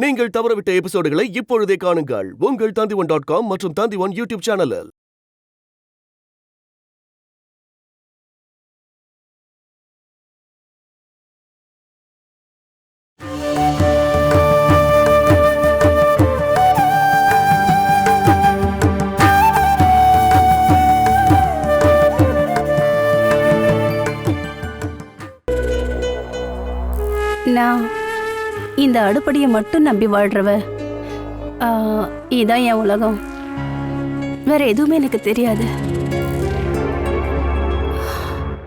நீங்கள் தவறவிட்ட எபிசோடுகளை இப்பொழுதே காணுங்கள் உங்கள் Tandivan.com மற்றும் Tandivan யூடியூப் சேனலில். நான் இந்த அடுப்படியை மட்டும் நம்பி வாழ்றவ. இதான் என் உலகம். வேற எதுவுமே எனக்கு தெரியாது.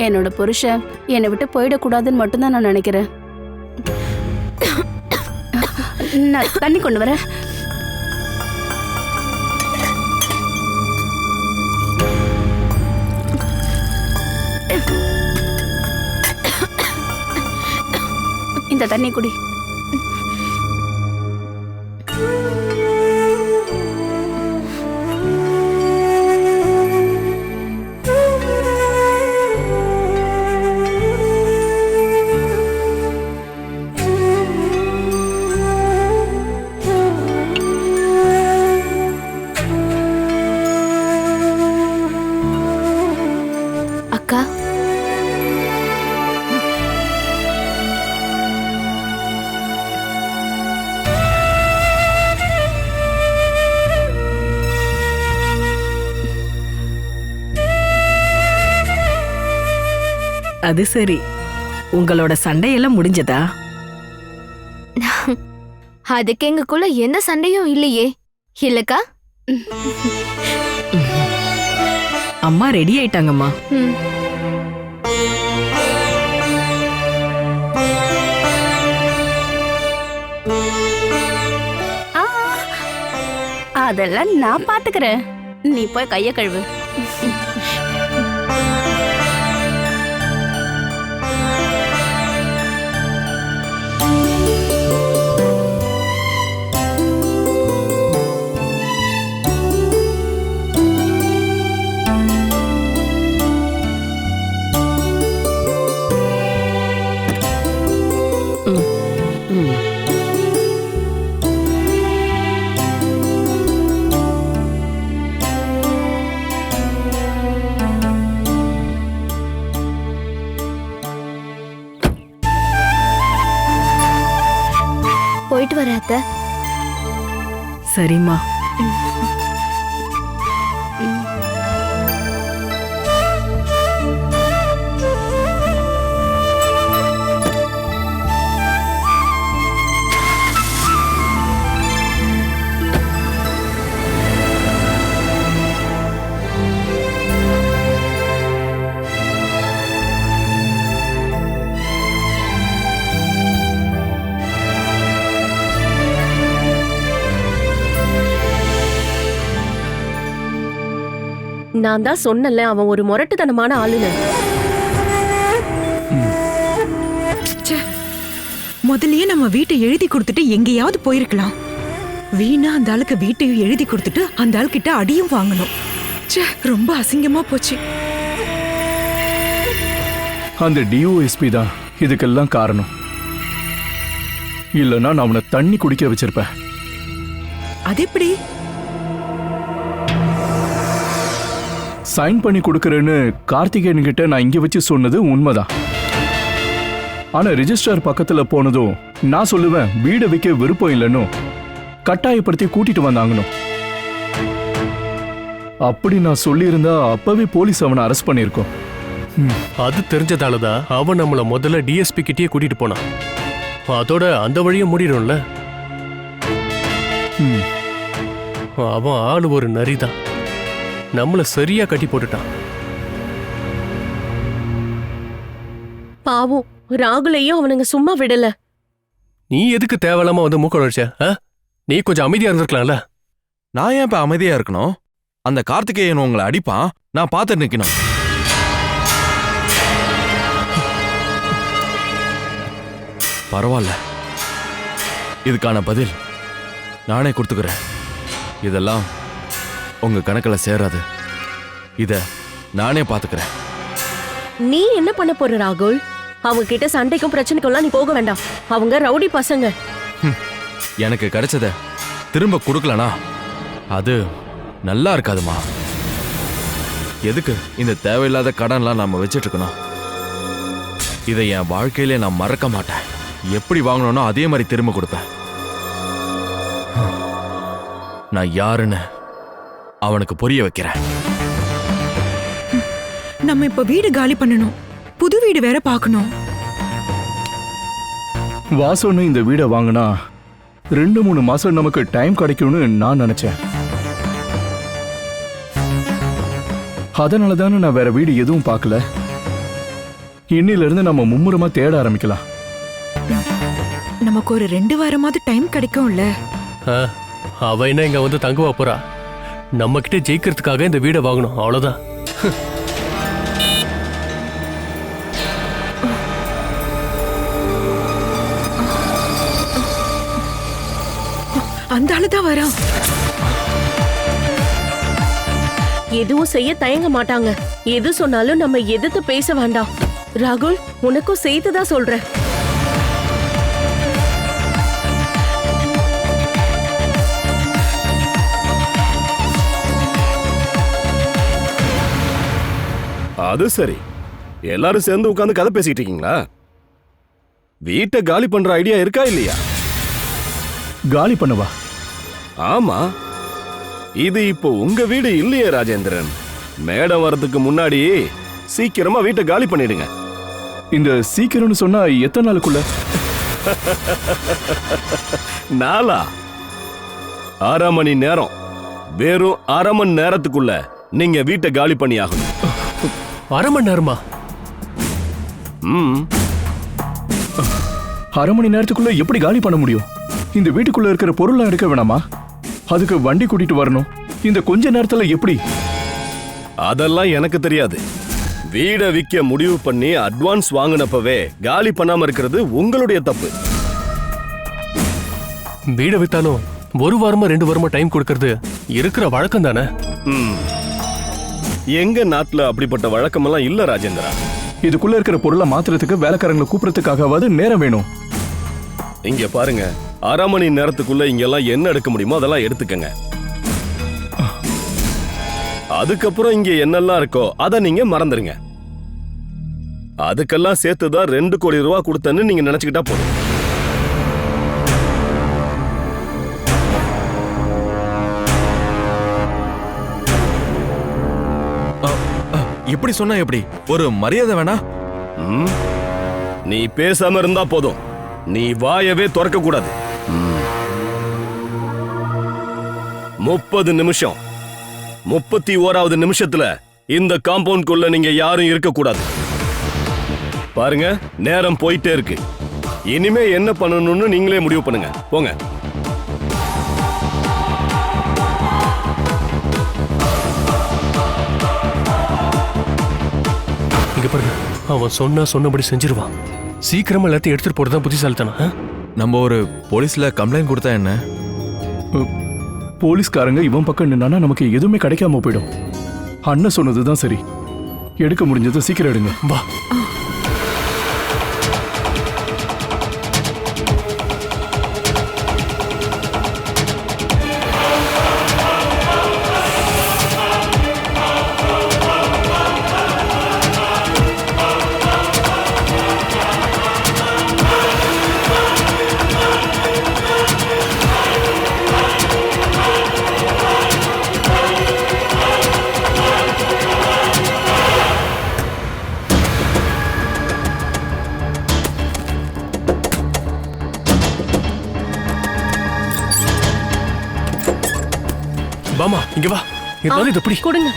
என்னோட புருஷன் என்னை விட்டு போயிடக்கூடாதுன்னு மட்டும்தான் நான் நினைக்கிறேன். நான் தண்ணி கொண்டு வரேன். இந்த தண்ணி குடி. அக்கா, அது சரி, உங்களோட சண்டையெல்லாம் முடிஞ்சதா? அதுக்கு எங்களுக்குள்ள எந்த சண்டையும் இல்லையே, இல்லக்கா? அம்மா ரெடி ஆயிட்டாங்கம்மா. அதெல்லாம் நான் பாத்துக்கிறேன். நீ போய் கைய கழுவு. போயிட்டு வர அத்தை. சரிம்மா. நான் தான் சொன்னல, அவன் ஒரு முரட்டுத்தனமான ஆளுன்னு. முதல்லயே நம்ம வீட்டை எழுதி கொடுத்துட்டு எங்கேயாவது போயிருக்கலாம். வீணா அந்த ஆளுக்கு வீட்டையும் எழுதி கொடுத்துட்டு அந்த ஆள் கிட்ட அடியும் வாங்கணும். ரொம்ப அசிங்கமா போச்சு. அந்த டிஓஎஸ்பி தான் இதுக்கெல்லாம் காரணம். இல்லைன்னா நான் அவனை தண்ணி குடிக்க வச்சிருப்பேன். அது எப்படி? சைன் பண்ணி கொடுக்கறேன்னு கார்த்திகேயன் கிட்ட நான் இங்க வச்சு சொன்னது உண்மைதான். ஆனா ரிஜிஸ்டர் பக்கத்துல போனதும் நான் சொல்லுவேன் வீடை விற்க விருப்பம் இல்லைன்னு கட்டாயப்படுத்தி கூட்டிட்டு வந்தாங்கன்னு. அப்படி நான் சொல்லியிருந்தா அப்பவே போலீஸ் அவனை அரெஸ்ட் பண்ணியிருக்கோம். அது தெரிஞ்சதாலதான் அவன் நம்மள முதல்ல டிஎஸ்பி கிட்டே கூட்டிட்டு போனான். அதோட அந்த வழியை மூடிடும்ல. அவன் ஆளு ஒரு நரிதான். நம்மள சரியா கட்டி போட்டுட்டான். பாவம், ராகுலையும் அவனுங்க சும்மா விடல. நீ எதுக்கு தேவையில்லாம வந்து மூக்க நுழைச்ச? நீ கொஞ்சம் அமைதியா இருந்திருக்கலாம்ல. நான் ஏன் இப்ப அமைதியா இருக்கணும்? அந்த கார்த்திகேயன் உங்களை அடிப்பான், நான் பார்த்து நிக்கணும். பரவாயில்ல, இதுக்கான பதில் நானே கொடுத்துக்கிறேன். இதெல்லாம் உங்க கணக்குல சேராது. இத நானே பாத்துக்கிறேன். நீ என்ன பண்ண போற ராகுல்? அவங்க கிட்ட சண்டைக்கும் பிரச்சனைக்கும் நீ போக வேண்டாம். அவங்க ரவுடி பசங்க. எனக்கு கிடைச்சத திரும்ப கொடுக்கலனா அது நல்லா இருக்காதுமா. எதுக்கு இந்த தேவையில்லாத கடன்லாம் நாம வச்சிட்டு இருக்கணும்? இதை என் வாழ்க்கையிலே நான் மறக்க மாட்டேன். எப்படி வாங்கணும்னோ அதே மாதிரி திரும்ப கொடுப்பேன். நான் யாருன்னு அவனுக்கு புரிய வைக்கிறேன். நம்ம இப்ப வீடு காலி பண்ணணும், புது வீடு வேற பார்க்கணும். வாசன்னு இந்த வீடை வாங்கினா 2-3 மாசம் நமக்கு டைம் கிடைக்கும்னு நான் நினைச்சேன். அதனால தானே நான் வேற வீடு எதுவும் பார்க்கல. இன்னில இருந்து நம்ம மும்முரமா தேட ஆரம்பிக்கலாம். நமக்கு ஒரு 2 வாரமாவது டைம் கிடைக்கும்ல. அவ என்ன இங்க வந்து தங்குவா போறா? நம்ம கிட்ட ஜெயிக்கிறதுக்காக இந்த வீடை வாங்கணும், அவ்வளவுதான். அந்த ஆளுதான் வரான். எதுவும் செய்ய தயங்க மாட்டாங்க. எது சொன்னாலும் நம்ம எதிர்த்து பேச வேண்டாம். ராகுல், உனக்கும் சேர்த்துதான் சொல்றேன். அது சரி, எல்லாரும் சேர்ந்து உட்கார்ந்து கதை பேசிட்டு இருக்கீங்களா? வீட்டை காலி பண்ற ஐடியா இருக்கா இல்லையா? காலி பண்ணவா? ஆமா, இது இப்போ உங்க வீடு இல்லையே ராஜேந்திரன். மேடம் வரதுக்கு முன்னாடி சீக்கிரமா வீட்டை காலி பண்ணிடுங்க. இந்த சீக்கிரம்னு சொன்னா எத்தனை நாளுக்குள்ள? நாளா? 1/2 மணி நேரம். வெறும் 1/2 மணி நேரத்துக்குள்ள நீங்க வீட்டை காலி பண்ணி ஆகணும். 1/2 மணி நேரமா? 1/2 மணி நேரத்துக்குள்ள எப்படி காலி பண்ண முடியும்? இந்த வீட்டுக்குள்ள இருக்கிற பொருள்லாம் எடுக்க வேணாமா? அதுக்கு வண்டி கூட்டிட்டு வரணும். இந்த கொஞ்ச நேரத்துல எப்படி? அதெல்லாம் எனக்கு தெரியாது. வீடை விற்க முடிவு பண்ணி அட்வான்ஸ் வாங்கினப்பவே காலி பண்ணாம இருக்கிறது உங்களுடைய தப்பு. வீடை வித்தாலும் 1 வாரமா 2 வாரமா டைம் கொடுக்கறது இருக்கிற வழக்கம் தானே? எங்க நாட்டுல அப்படிப்பட்ட வழக்கமெல்லாம் இல்ல ராஜேந்திரா. இதுக்குள்ள இருக்கிற பொருளை மாத்துறதுக்கு வேலைக்காரங்களை கூப்பிடறதுக்காகவாது நேரம் வேணும். இங்க பாருங்க, 1/2 மணி நேரத்துக்குள்ள இங்கெல்லாம் என்ன எடுக்க முடியுமோ அதெல்லாம் எடுத்துக்கங்க. அதுக்கப்புறம் இங்க என்னெல்லாம் இருக்கோ அதை நீங்க மறந்துருங்க. அதுக்கெல்லாம் சேர்த்துதான் 2 கோடி ரூபா கொடுத்தேன்னு நீங்க நினைச்சுக்கிட்டா போதும். இப்படி சொன்னா எப்படி? ஒரு மரியாதை வேணா? நீ பேசாம இருந்தா போதும். நீ வாயவே திறக்க கூடாது. 30 நிமிஷம், 31வது நிமிஷத்துல இந்த காம்பவுண்ட்குள்ள நீங்க யாரும் இருக்க கூடாது. பாருங்க, நேரம் போயிட்டே இருக்கு. இனிமே என்ன பண்ணணும்னு நீங்களே முடிவு பண்ணுங்க. போங்க. இங்க பாருங்க, அவன் சொன்னபடி செஞ்சிருவான். சீக்கிரமா எல்லாத்தையும் எடுத்துட்டு போறதுதான் புத்திசாலித்தனம். நம்ம ஒரு போலீஸ்ல கம்ப்ளைண்ட் கொடுத்தா என்ன? போலீஸ்காரங்க இவன் பக்கம் நின்னா நமக்கு எதுவுமே கிடைக்காம போயிடும். அண்ணன் சொன்னதுதான் சரி. எடுக்க முடிஞ்சது சீக்கிரம் எடுங்க. வா. பாமா, இங்க வா. இருந்தாலும் இது எப்படி? கொடுங்க.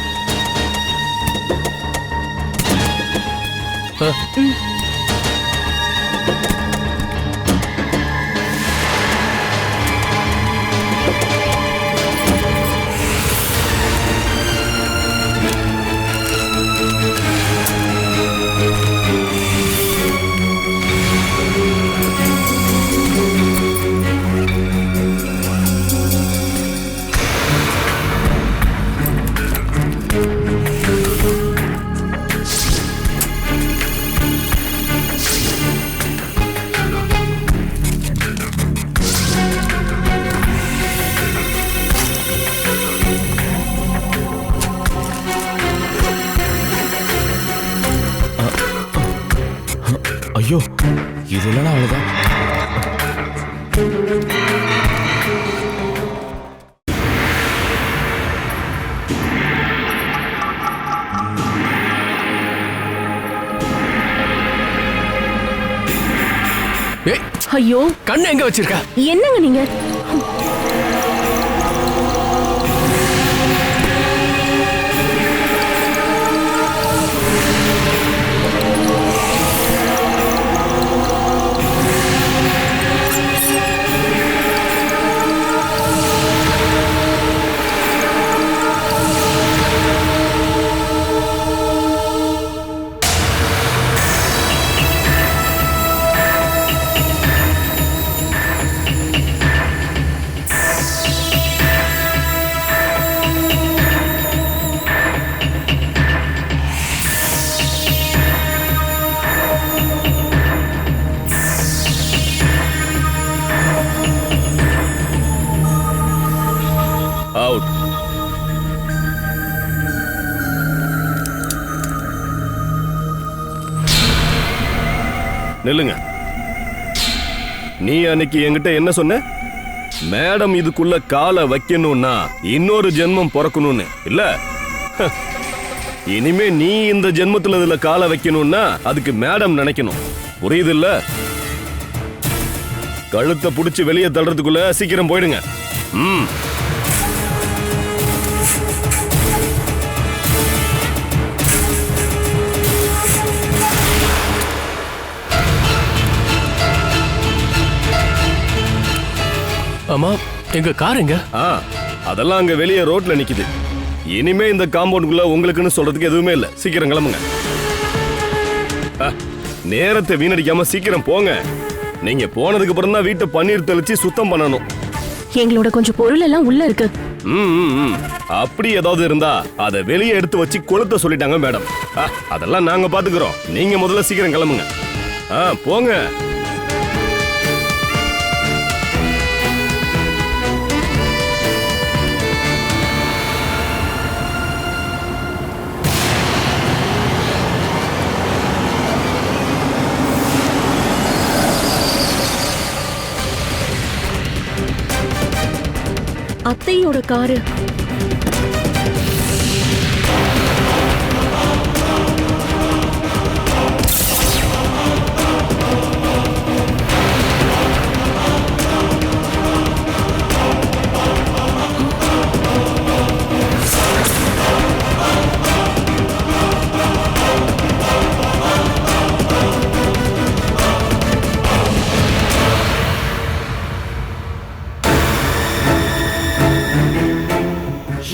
ஐயோ இது இல்லைன்னா அவ்வளோதான். ஏய், ஐயோ கண்ணு எங்க வச்சிருக்க? என்னங்க நீங்க? அவுட். நில்லுங்க. நீ அன்னைக்கு என்கிட்ட என்ன சொன்ன? மேடம் இதுக்குள்ள காலை வைக்கணும்னா இன்னொரு ஜென்மம் பிறக்கணும்னு இல்ல? இனிமே நீ இந்த ஜென்மத்துல இதுல காலை வைக்கணும்னா அதுக்கு மேடம் நினைக்கணும். புரியுது இல்ல? கழுத்தை புடிச்சு வெளியே தள்ளுறதுக்குள்ள சீக்கிரம் போயிடுங்க. ஆமா, எங்க கார் எங்க? அதெல்லாம் அங்க வெளியே ரோட்ல நிக்குது. இனிமே இந்த காம்பவுண்டுக்குள்ள உங்களுக்குன்னு சொல்றதுக்கு எதுவுமே இல்ல. சீக்கிரம் கிளம்புங்க. நேரத்தை வீணடிக்காம சீக்கிரம் போங்க. நீங்க போனதுக்கு அப்புறம் தான் வீட்டை பன்னீர் தெளிச்சு சுத்தம் பண்ணணும். எங்களோட கொஞ்சம் பொருள் எல்லாம் உள்ள இருக்கு. அப்படி ஏதாவது இருந்தா அதை வெளியே எடுத்து வச்சு கொளுத்த சொல்லிட்டாங்க மேடம். அதெல்லாம் நாங்க பாத்துக்கிறோம். நீங்க முதல்ல சீக்கிரம் கிளம்புங்க. போங்க. அத்தையோட காரு.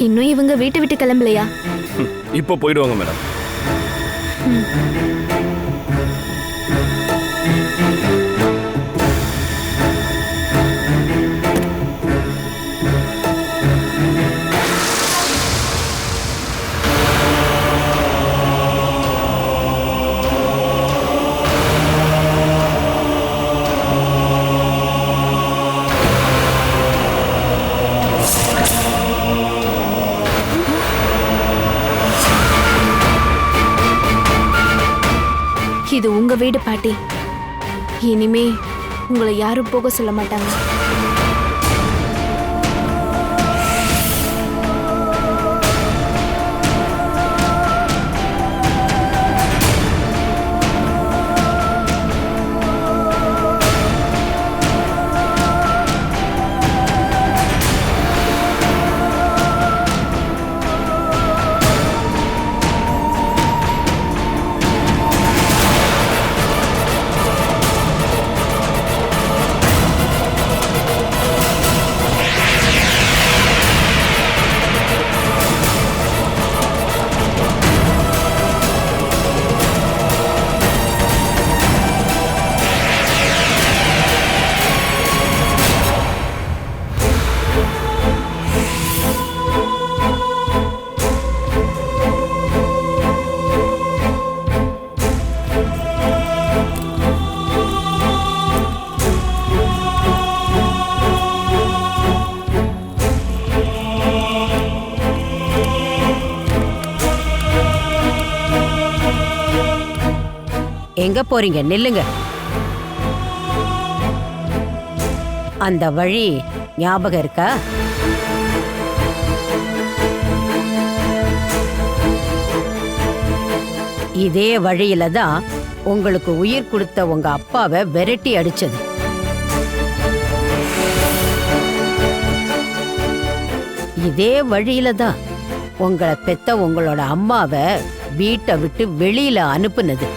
இன்னும் இவங்க வீட்டை விட்டு கிளம்பலையா? இப்ப போயிடுவாங்க மேடம். இது உங்க வீடு பாட்டி. இனிமே உங்களை யாரும் போக சொல்ல மாட்டாங்க. எங்க போறீங்க? நில்லுங்க. அந்த வழி ஞாபகம் இருக்கா? இதே வழியில தான் உங்களுக்கு உயிர் கொடுத்த உங்க அப்பாவை விரட்டி அடிச்சது. இதே வழியில தான் உங்களை பெத்த உங்களோட அம்மாவை வீட்டை விட்டு வெளியில அனுப்புனது.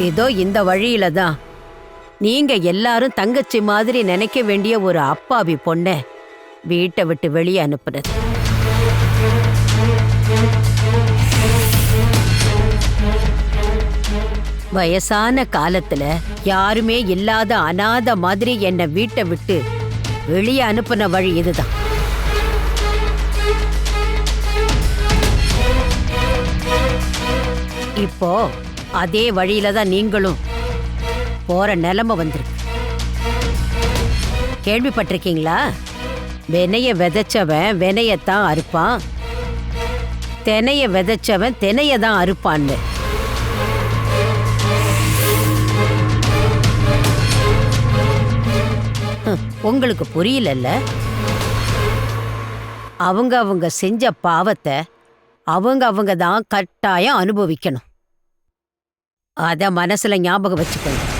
ஏதோ இந்த வழியில தான் நீங்க எல்லாரும் தங்கச்சி மாதிரி நினைக்க வேண்டிய ஒரு அப்பாவி பொண்ணை வீட்டை விட்டு வெளியே அனுப்புனது. வயசான காலத்துல யாருமே இல்லாத அனாதை மாதிரி என்னை வீட்டை விட்டு வெளியே அனுப்புன வழி இதுதான். இப்போ அதே வழியில தான் நீங்களும் போற நிலைமை வந்திருக்கு. கேள்விப்பட்டிருக்கீங்களா? வினைய விதைச்சவன் வினையத்தான் அறுப்பான், தினைய விதைச்சவன் தினைய தான் அறுப்பான்னு. உங்களுக்கு புரியலல்ல? அவங்க செஞ்ச பாவத்தை அவங்க தான் கட்டாயம் அனுபவிக்கணும். அத மனசுல ஞாபகம் வச்சுக்கணும்.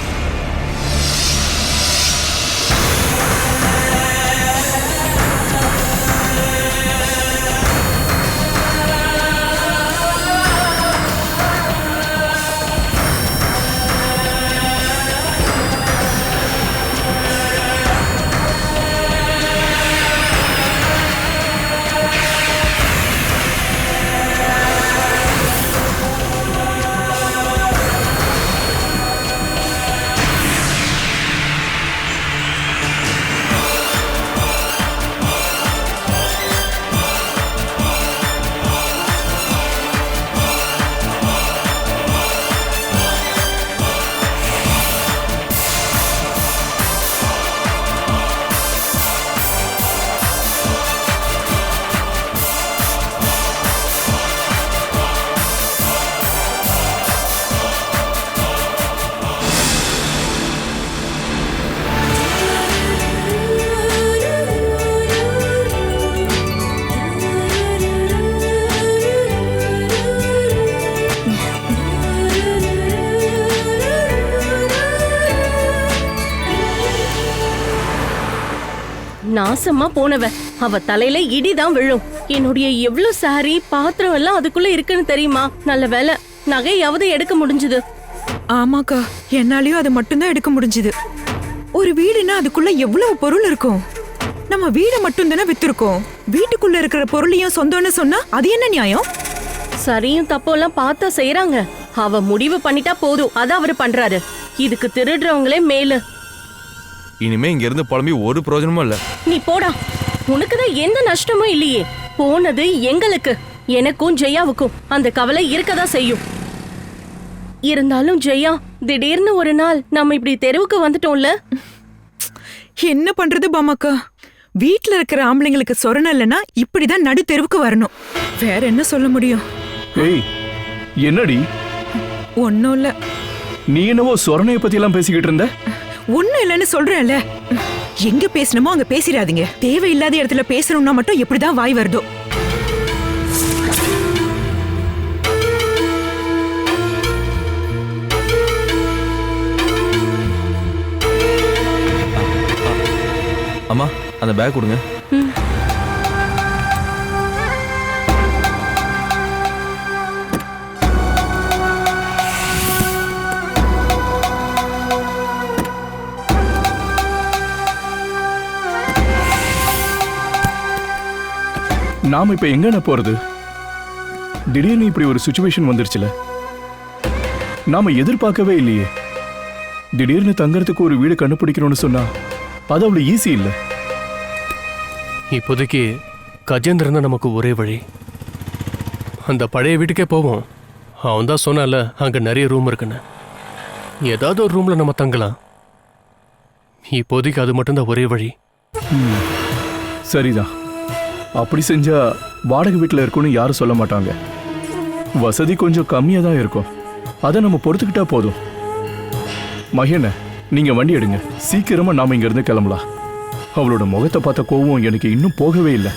நாசமா போனவ, அவ தலையில இடிதான் விழும். என்னுடைய எவ்வளவு சாரி பாத்திரம் எல்லாம் அதுக்குள்ள இருக்குன்னு தெரியுமா? நல்ல வேலை நகையாவது எடுக்க முடிஞ்சது. ஆமாக்கா, என்னாலயும் அதை மட்டும்தான் எடுக்க முடிஞ்சது. ஒரு வீடுன்னா அதுக்குள்ள எவ்வளவு பொருள் இருக்கும். நம்ம வீடை மட்டும் தானே வித்திருக்கோம். வீட்டுக்குள்ள இருக்கிற பொருளையும் சொந்தம்னு சொன்னா அது என்ன நியாயம்? சரியும் தப்பெல்லாம் பார்த்தா செய்யறாங்க. அவ முடிவு பண்ணிட்டா போதும், அதான் அவரு பண்றாரு. இதுக்கு திருடுறவங்களே மேலு. இனிமே இங்க இருந்து புலம்பி ஒரு பிரயோஜனமும் இல்ல. நீ போடா, உனக்குதான் எந்த நஷ்டமும் இல்லையே. போனது எங்களுக்கு, எனக்கும் ஜெயாவுக்கும் அந்த கவலை இருக்கதான் செய்யும். இருந்தாலும் ஜெயா, திடீர்னு ஒரு நாள் நம்ம இப்படி தெருவுக்கு வந்துட்டோம்ல. என்ன பண்றது பாமாக்கா? வீட்டுல இருக்கிற ஆம்பளைங்களுக்கு சொரணம் இல்லைன்னா இப்படிதான் நடு தெருவுக்கு வரணும். வேற என்ன சொல்ல முடியும்? ஏய், என்னடி? ஒன்னும் இல்ல. நீ என்னவோ சொரணைய பத்தி எல்லாம் பேசிக்கிட்டு இருந்த. ஒன்னும் இல்லைன்னு சொல்றேன்ல. எங்க பேசணுமோ அங்க பேசிடாதீங்க. தேவையில்லாத இடத்துல பேசணும்னா மட்டும் எப்படிதான் வாய் வருதோ. அம்மா, அந்த பேக் கொடுங்க. நாம இப்ப எங்க போறது? திடீர்னு இப்படி ஒரு சிச்சுவேஷன் வந்துருச்சுல. நாம எதிர்பார்க்கவே இல்லையே. திடீர்னு தங்கறதுக்கு ஒரு வீடு கண்டுபிடிக்கணும்னு சொன்னா அது அவ்வளவு ஈஸி இல்ல. இப்போதைக்கு கஜேந்திரன் தான் நமக்கு ஒரே வழி. அந்த பழைய வீட்டுக்கே போவோம். அவன் தான் சொன்னால அங்க நிறைய ரூம் இருக்குன்னு. ஏதாவது ஒரு ரூம்ல நம்ம தங்கலாம். இப்போதைக்கு அது மட்டும்தான் ஒரே வழி. சரிதான். அப்படி செஞ்சா வாடகை வீட்டில் இருக்குன்னு யாரும் சொல்ல மாட்டாங்க. வசதி கொஞ்சம் கம்மியா தான் இருக்கும். அதை நம்ம பொறுத்துக்கிட்டா போதும். மகேன, நீங்க வண்டி எடுங்க. சீக்கிரமா நாம இங்க இருந்து கிளம்பலாம். அவளோட முகத்தை பார்த்த கோவம் எனக்கு இன்னும் போகவே இல்லை.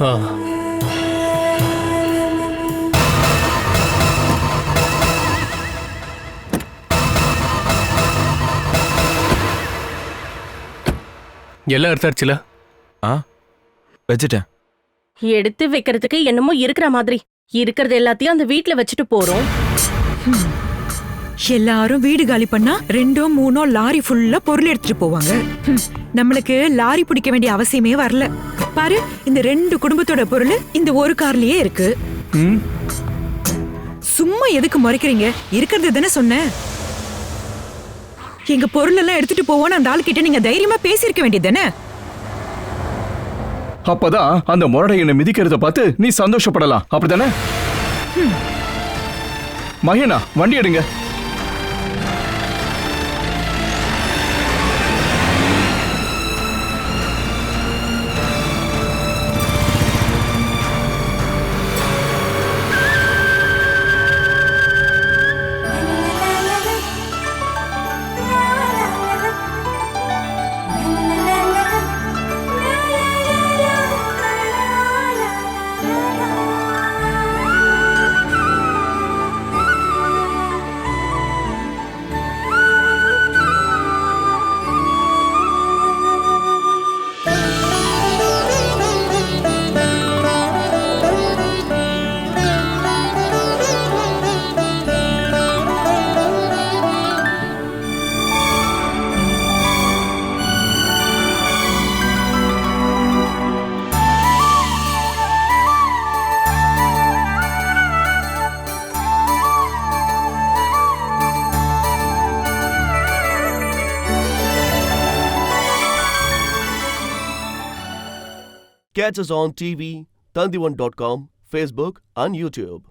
ஆ எல்லாம் எடுத்தாச்சுல? ஆ வச்சுட்டேன். எடுத்து வைக்கிறதுக்கு என்னமோ இருக்கிற மாதிரி இருக்கிறது எல்லாத்தையும் அந்த வீட்ல வச்சுட்டு போறோம். எல்லாரும் வீடு காலி பண்ணா 2-3 லாரி ஃபுல்லா பொருள் எடுத்துட்டு போவாங்க. நம்மளுக்கு லாரி பிடிக்க வேண்டிய அவசியமே வரல. பாரு, இந்த 2 குடும்பத்தோட பொருள் இந்த ஒரு கார்லயே இருக்கு. சும்மா எதுக்கு மறைக்கிறீங்க? இருக்கிறது தானே சொன்னேன். எங்க பொருள் எல்லாம் எடுத்துட்டு போவோன்னு அந்த ஆள் கிட்ட நீங்க தைரியமா பேசியிருக்க வேண்டியதானே? அப்பதான் அந்த முரடை என்னை மிதிக்கிறத பார்த்து நீ சந்தோஷப்படலாம், அப்படித்தானே? மகேனா, வண்டி எடுங்க. Catch us on TV, Tandivan.com, Facebook and YouTube.